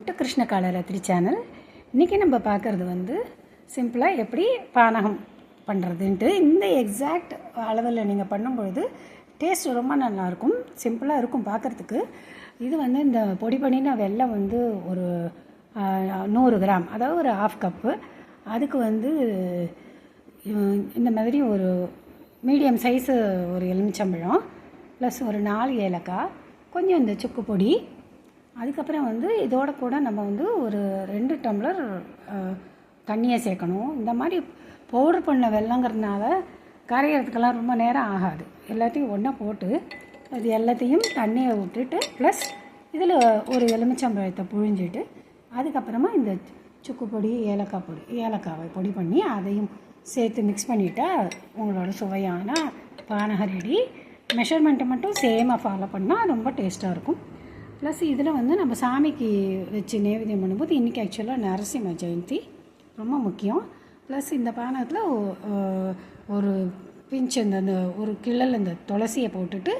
Krishna Kalaratri channel. இன்றைக்கி நம்ம பார்க்குறது வந்து சிம்பிளாக எப்படி பானகம் பண்ணுறதுன்ட்டு. இந்த எக்ஸாக்ட் அளவில் நீங்கள் பண்ணும்பொழுது டேஸ்ட் ரொம்ப நல்லாயிருக்கும், சிம்பிளாக இருக்கும் பார்க்குறதுக்கு. இது வந்து இந்த பொடி பண்ணின வெல்லம் வந்து ஒரு 100 கிராம், அதாவது ஒரு 1/2 கப்பு. அதுக்கு வந்து இந்த மாதிரி ஒரு மீடியம் சைஸு ஒரு எலுமிச்சம்பழம் ப்ளஸ் ஒரு 4 ஏலக்காய், கொஞ்சம் இந்த சுக்கு பொடி. அதுக்கப்புறம் வந்து இதோட கூட நம்ம வந்து ஒரு 2 டம்ளர் தண்ணியை சேர்க்கணும். இந்த மாதிரி பவுடர் பண்ண வெல்லங்கிறதுனால கரையிறதுக்கெல்லாம் ரொம்ப நேரம் ஆகாது. எல்லாத்தையும் ஒன்றா போட்டு அது எல்லாத்தையும் தண்ணியை விட்டுட்டு ப்ளஸ் இதில் ஒரு எலுமிச்சம்பழத்தை புழிஞ்சிட்டு அதுக்கப்புறமா இந்த சுக்கு பொடி, ஏலக்காவை பொடி பண்ணி அதையும் சேர்த்து மிக்ஸ் பண்ணிவிட்டால் உங்களோட சுவையான பானகம் ரெடி. மெஷர்மெண்ட்டை மட்டும் சேமாக ஃபாலோ பண்ணால் ரொம்ப டேஸ்ட்டாக இருக்கும். ப்ளஸ் இதில் வந்து நம்ம சாமிக்கு வச்சு நைவேத்தியம் பண்ணும்போது இன்றைக்கி ஆக்சுவலாக நரசிம்ம ஜெயந்தி ரொம்ப முக்கியம். ப்ளஸ் இந்த பானகத்தில் ஒரு பிஞ்ச் இந்த ஒரு கிள்ளல் இந்த துளசியை போட்டுட்டு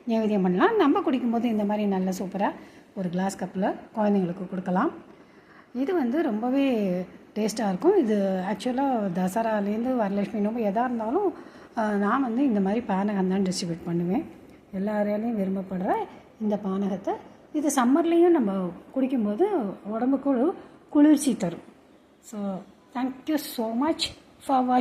நைவேத்தியம் பண்ணலாம். நம்ம குடிக்கும்போது இந்த மாதிரி நல்ல சூப்பராக ஒரு கிளாஸ் கப்பில் குழந்தைங்களுக்கு கொடுக்கலாம். இது வந்து ரொம்பவே டேஸ்ட்டாக இருக்கும். இது ஆக்சுவலாக தசராலேருந்து வரலட்சுமி நோம்பு எதாக இருந்தாலும் நான் வந்து இந்த மாதிரி பானகம் தான் டிஸ்ட்ரிபியூட் பண்ணுவேன். எல்லாராலையும் விரும்பப்படுற இந்த பானகத்தை இது சம்மர்லேயும் நம்ம குடிக்கும்போது உடம்புக்கு குளிர்ச்சி தரும். So thank you so much for வாட்சிங்.